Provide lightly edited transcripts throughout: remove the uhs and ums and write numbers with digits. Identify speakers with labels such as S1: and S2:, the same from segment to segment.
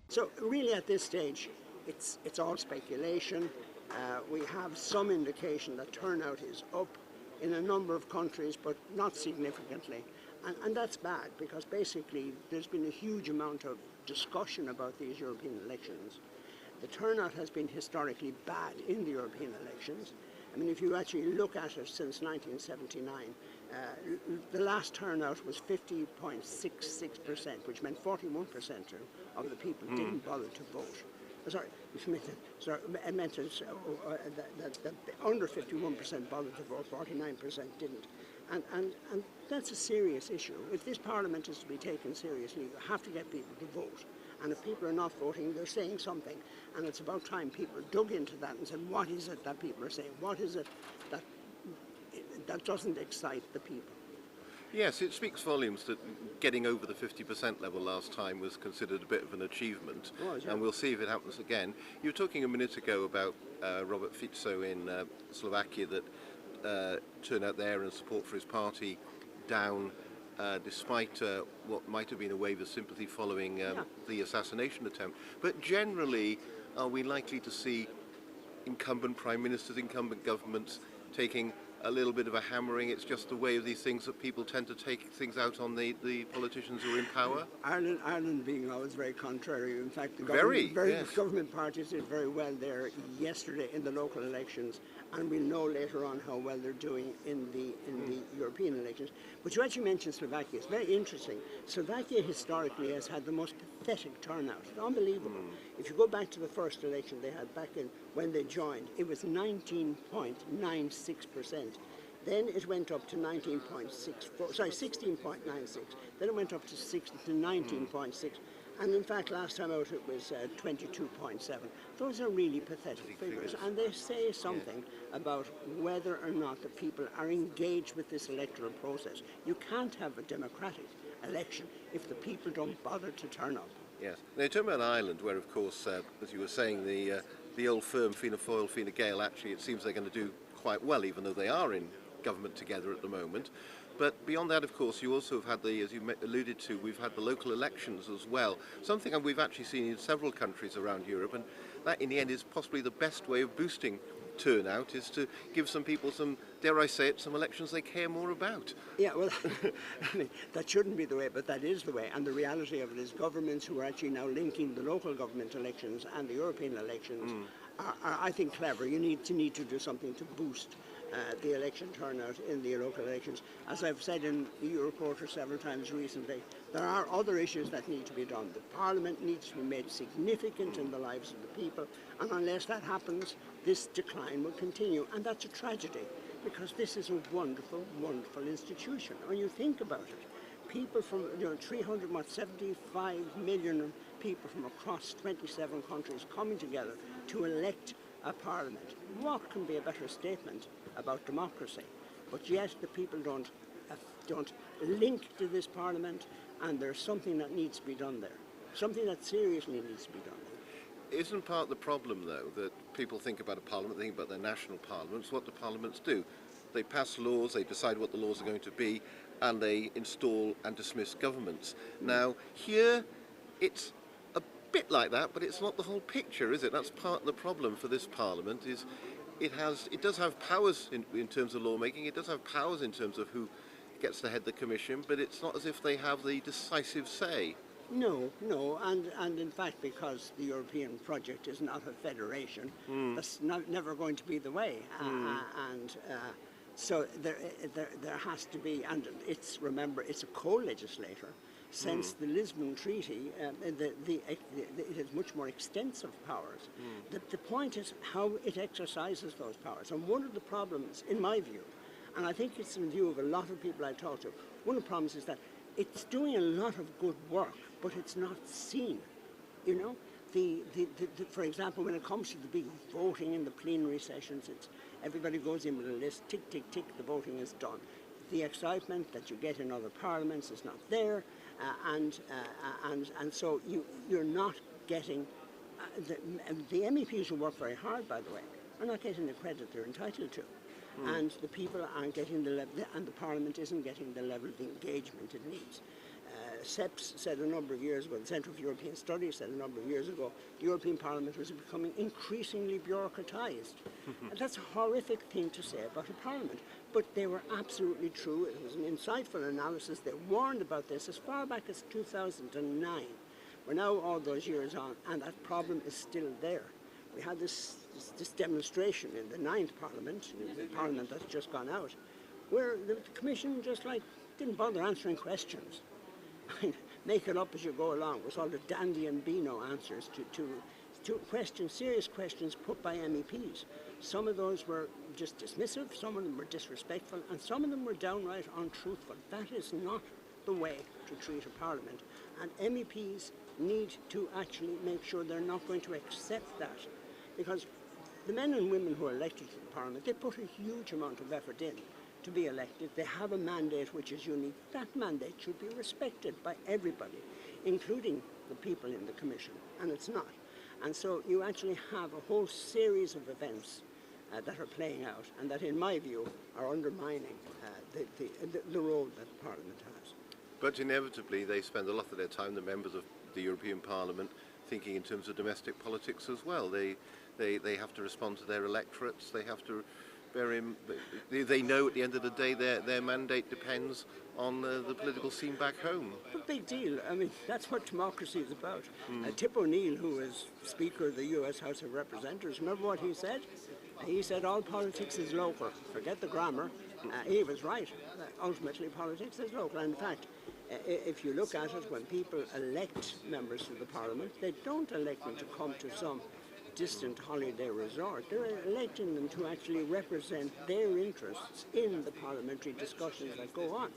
S1: So really at this stage, it's all speculation. We have some indication that turnout is up in a number of countries, but not significantly. And that's bad, because basically there's been a huge amount of discussion about these European elections. The turnout has been historically bad in the European elections. I mean, if you actually look at it since 1979, the last turnout was 50.66%, which meant 41% of the people didn't bother to vote. It meant that under 51% bothered to vote, 49% didn't. And that's a serious issue. If this Parliament is to be taken seriously, you have to get people to vote. And if people are not voting, they're saying something. And it's about time people dug into that and said, what is it that people are saying? What is it that doesn't excite the people?
S2: Yes, it speaks volumes that getting over the 50% level last time was considered a bit of an achievement, and we'll see if it happens again. You were talking a minute ago about Robert Fico in Slovakia, that turnout there and support for his party down despite what might have been a wave of sympathy following the assassination attempt. But generally, are we likely to see incumbent prime ministers, incumbent governments taking a little bit of a hammering? It's just the way of these things that people tend to take things out on the politicians who are in power?
S1: Ireland being always very contrary. In fact, the government parties did very well there yesterday in the local elections, and we'll know later on how well they're doing in the European elections. But you actually mentioned Slovakia. It's very interesting. Slovakia historically has had the most pathetic turnout. It's unbelievable. If you go back to the first election they had back in when they joined, it was 19.96%. Then it went up to 16.96. Then it went up to 19.6. And in fact, last time out it was 22.7. Those are really pathetic figures. And they say something about whether or not the people are engaged with this electoral process. You can't have a democratic election if the people don't bother to turn up.
S2: Yes. Now, you're talking about Ireland, where, of course, as you were saying, the old firm Fianna Fáil, Fine Gael, actually, it seems they're going to do quite well, even though they are in government together at the moment. But beyond that, of course, you also have had as you alluded to, we've had the local elections as well. Something that we've actually seen in several countries around Europe, and that, in the end, is possibly the best way of boosting turnout, is to give some people some, dare I say it, some elections they care more about.
S1: Yeah, well, I mean, that shouldn't be the way, but that is the way. And the reality of it is governments who are actually now linking the local government elections and the European elections are, I think, clever. You need to do something to boost the election turnout in the local elections. As I've said in the Euroreporter several times recently, there are other issues that need to be done. The Parliament needs to be made significant in the lives of the people, and unless that happens, this decline will continue. And that's a tragedy, because this is a wonderful, wonderful institution. When you think about it, people from 375 million people from across 27 countries coming together to elect a parliament. What can be a better statement about democracy? But yet the people don't link to this parliament, and there's something that needs to be done there. Something that seriously needs to be done.
S2: Isn't part of the problem, though, that people think about a parliament, they think about their national parliaments? What do parliaments do? They pass laws, they decide what the laws are going to be, and they install and dismiss governments. Now, here, it's a bit like that, but it's not the whole picture, is it? That's part of the problem for this parliament, is it does have powers in terms of lawmaking, it does have powers in terms of who gets to head the commission, but it's not as if they have the decisive say.
S1: No, and in fact, because the European project is not a federation, that's never going to be the way. So there has to be, and remember, it's a co-legislator. Since the Lisbon Treaty, it has much more extensive powers. The point is how it exercises those powers. And one of the problems, in my view, and I think it's in the view of a lot of people I talk to, one of the problems is that it's doing a lot of good work, but it's not seen. You know, for example, when it comes to the big voting in the plenary sessions, everybody goes in with a list, tick, tick, tick, the voting is done. The excitement that you get in other parliaments is not there, and so you're not getting, the MEPs who work very hard, by the way, are not getting the credit they're entitled to. And the people aren't getting the level, and the Parliament isn't getting the level of engagement it needs. CEPS said a number of years ago, the Centre for European Studies said a number of years ago, the European Parliament was becoming increasingly bureaucratised. And that's a horrific thing to say about a parliament, but they were absolutely true. It was an insightful analysis. They warned about this as far back as 2009. We're now all those years on, and that problem is still there. We had this demonstration in the 9th Parliament, the Parliament that's just gone out, where the Commission just didn't bother answering questions. Make it up as you go along with all the dandy and beano answers to questions, serious questions put by MEPs. Some of those were just dismissive, some of them were disrespectful, and some of them were downright untruthful. That is not the way to treat a parliament. And MEPs need to actually make sure they're not going to accept that, because the men and women who are elected to the parliament, they put a huge amount of effort in to be elected. They have a mandate which is unique. That mandate should be respected by everybody, including the people in the Commission, and it's not. And so you actually have a whole series of events that are playing out, and that, in my view, are undermining the role that Parliament has.
S2: But inevitably, they spend a lot of their time, the members of the European Parliament, thinking in terms of domestic politics as well. They have to respond to their electorates. They have to they know at the end of the day their mandate depends on the political scene back home.
S1: A big deal. I mean, that's what democracy is about. Tip O'Neill, who is Speaker of the US House of Representatives, remember what he said? He said all politics is local. Forget the grammar. He was right. Ultimately, politics is local. In fact, if you look at it, when people elect members to the Parliament, they don't elect them to come to some distant holiday resort. They're electing them to actually represent their interests in the parliamentary discussions that go on.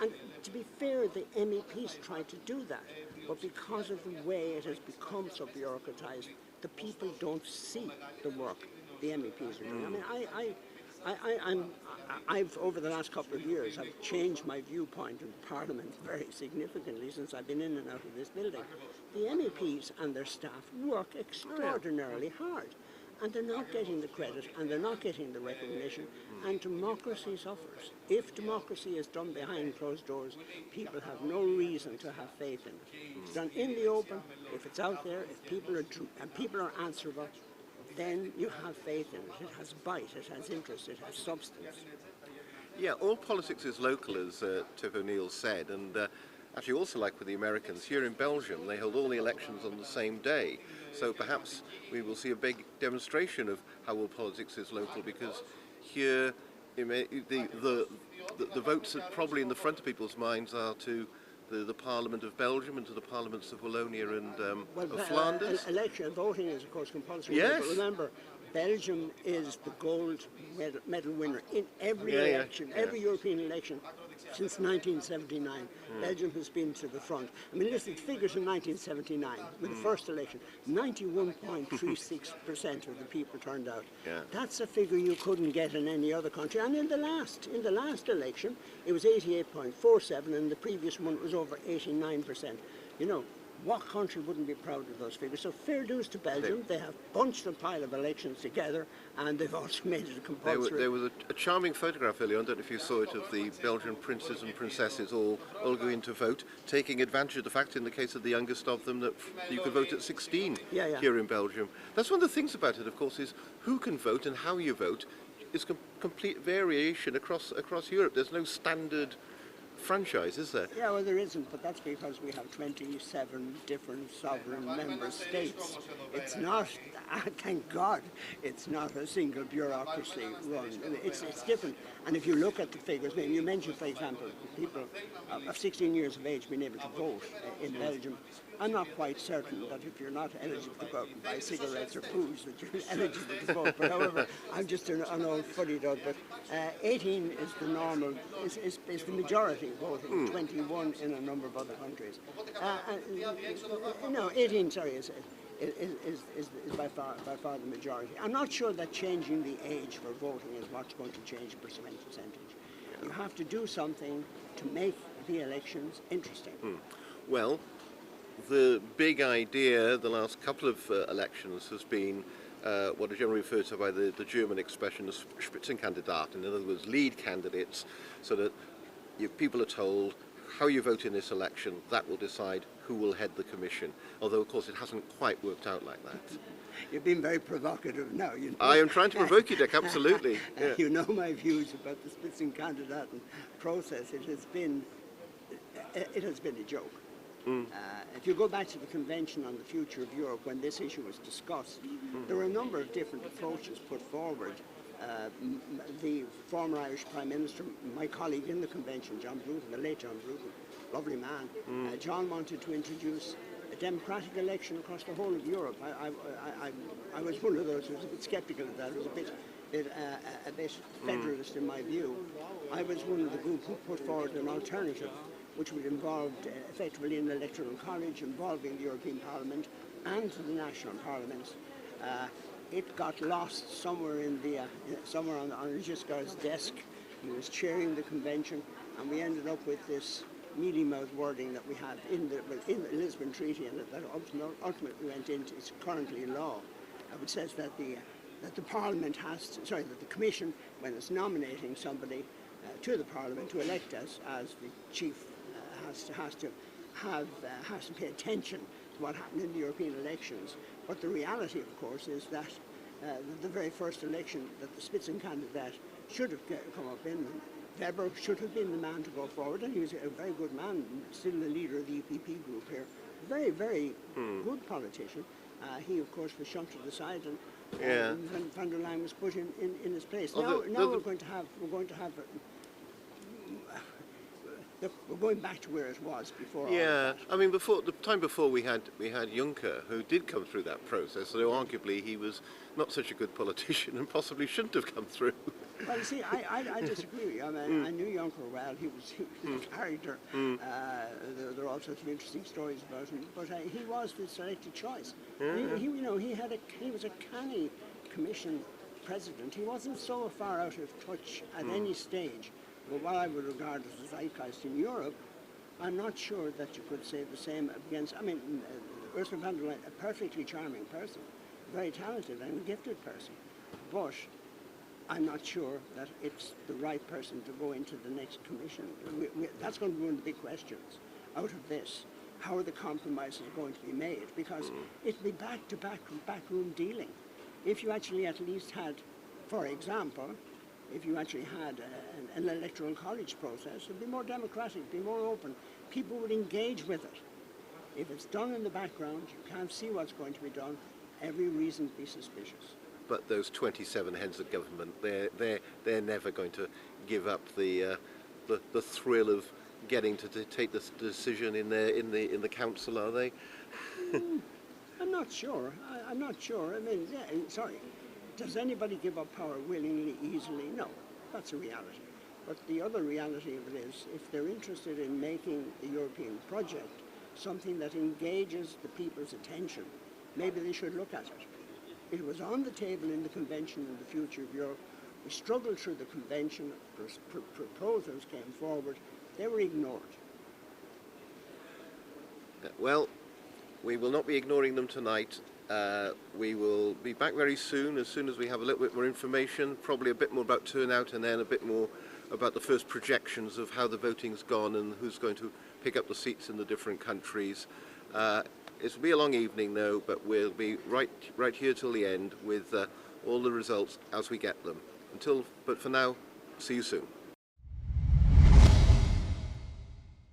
S1: And to be fair, the MEPs try to do that, but because of the way it has become so bureaucratized, the people don't see the work the MEPs are doing. I mean, I've over the last couple of years, I've changed my viewpoint in Parliament very significantly since I've been in and out of this building. The MEPs and their staff work extraordinarily hard, and they're not getting the credit and they're not getting the recognition, and democracy suffers. If democracy is done behind closed doors, people have no reason to have faith in it. It's done in the open. If it's out there, if people are true and people are answerable, then you have faith in it. It has bite, it has interest, it has substance.
S2: Yeah, all politics is local, as Tip O'Neill said, and actually also like with the Americans, here in Belgium they hold all the elections on the same day, so perhaps we will see a big demonstration of how all politics is local, because here the votes that probably in the front of people's minds are to the Parliament of Belgium and to the Parliaments of Wallonia and of Flanders.
S1: Election voting is of course compulsory,
S2: yes.
S1: But remember, Belgium is the gold medal winner in every election, every European election since 1979. Belgium has been to the front. I mean, listen, figures in 1979, with the first election, 91.36% of the people turned out. That's a figure you couldn't get in any other country. And in the last election, it was 88.47, and the previous one was over 89%. You know, what country wouldn't be proud of those figures? So fair dues to Belgium. They have bunched a pile of elections together, and they've also made it a compulsory.
S2: There was a charming photograph earlier, I don't know if you saw it, of the Belgian princes and princesses all going to vote, taking advantage of the fact, in the case of the youngest of them, that you could vote at 16 here in Belgium. That's one of the things about it, of course, is who can vote and how you vote is complete variation across Europe. There's no standard franchise, is there?
S1: Yeah, well, there isn't, but that's because we have 27 different sovereign member states. It's not, thank God, it's not a single bureaucracy run. It's different. And if you look at the figures, I mean, you mentioned, for example, people of 16 years of age being able to vote in Belgium. I'm not quite certain that if you're not eligible to go out and buy cigarettes or booze, that you're eligible to vote. But however, I'm just an old fuddy-dud. But 18 is the normal, is the majority voting. 21 in a number of other countries. No, 18, sorry, is by far the majority. I'm not sure that changing the age for voting is what's going to change the percentage. You have to do something to make the elections interesting.
S2: Well, the big idea the last couple of elections has been what is generally referred to by the German expression as Spitzenkandidaten, in other words, lead candidates, so that people are told how you vote in this election, that will decide who will head the Commission. Although, of course, it hasn't quite worked out like that.
S1: You've been very provocative now. You know.
S2: I am trying to provoke you, Dick, absolutely. Yeah.
S1: You know my views about the Spitzenkandidaten process. It has been a joke. If you go back to the convention on the future of Europe, when this issue was discussed, there were a number of different approaches put forward. The former Irish Prime Minister, my colleague in the convention, John Bruton, the late John Bruton, lovely man, John wanted to introduce a democratic election across the whole of Europe. I was one of those who was a bit sceptical of that. It was a bit federalist in my view. I was one of the group who put forward an alternative which would involve effectively an electoral college involving the European Parliament and the national parliaments. It got lost somewhere somewhere on Giscard's desk. He was chairing the convention, and we ended up with this mealy-mouthed wording that we have in the Lisbon Treaty, and that ultimately went into, it's currently law, which says that the Parliament that the Commission, when it's nominating somebody to the Parliament to elect as the chief, has to pay attention to what happened in the European elections. But the reality, of course, is that the very first election that the Spitzenkandidat should have come up in, Weber should have been the man to go forward, and he was a very good man, still the leader of the EPP group here. Very, very good politician. He, of course, was shunned to the side, and van der Leyen was put in his place. Now we're going to have we're going back to where it was before.
S2: Yeah, I mean, before the time before we had Juncker, who did come through that process. So arguably he was not such a good politician and possibly shouldn't have come through.
S1: Well, you see, I disagree with you. I mean, I knew Juncker well. He was a character. There are all sorts of interesting stories about him, but he was the selected choice. He was a canny Commission president. He wasn't so far out of touch at any stage. But what I would regard as a zeitgeist in Europe, I'm not sure that you could say the same against. I mean, Ursula von der Leyen, a perfectly charming person, very talented and gifted person, but I'm not sure that it's the right person to go into the next Commission. That's going to be one of the big questions out of this. How are the compromises going to be made? Because it'll be backroom dealing. If you actually at least had, for example, if you actually had an electoral college process, it would be more democratic, it'd be more open. People would engage with it. If it's done in the background, you can't see what's going to be done, every reason to be suspicious.
S2: But those 27 heads of government, they're never going to give up the thrill of getting to take this decision in the council, are they?
S1: I'm not sure. I'm not sure. I mean, sorry. Does anybody give up power willingly, easily? No, that's a reality. But the other reality of it is, if they're interested in making the European project something that engages the people's attention, maybe they should look at it. It was on the table in the Convention on the Future of Europe. We struggled through the Convention, proposals came forward, they were ignored.
S2: Well, we will not be ignoring them tonight. We will be back very soon as we have a little bit more information, probably a bit more about turnout, and then a bit more about the first projections of how the voting's gone and who's going to pick up the seats in the different countries. It will be a long evening though, but we'll be right here till the end with all the results as we get them. But for now, see you soon.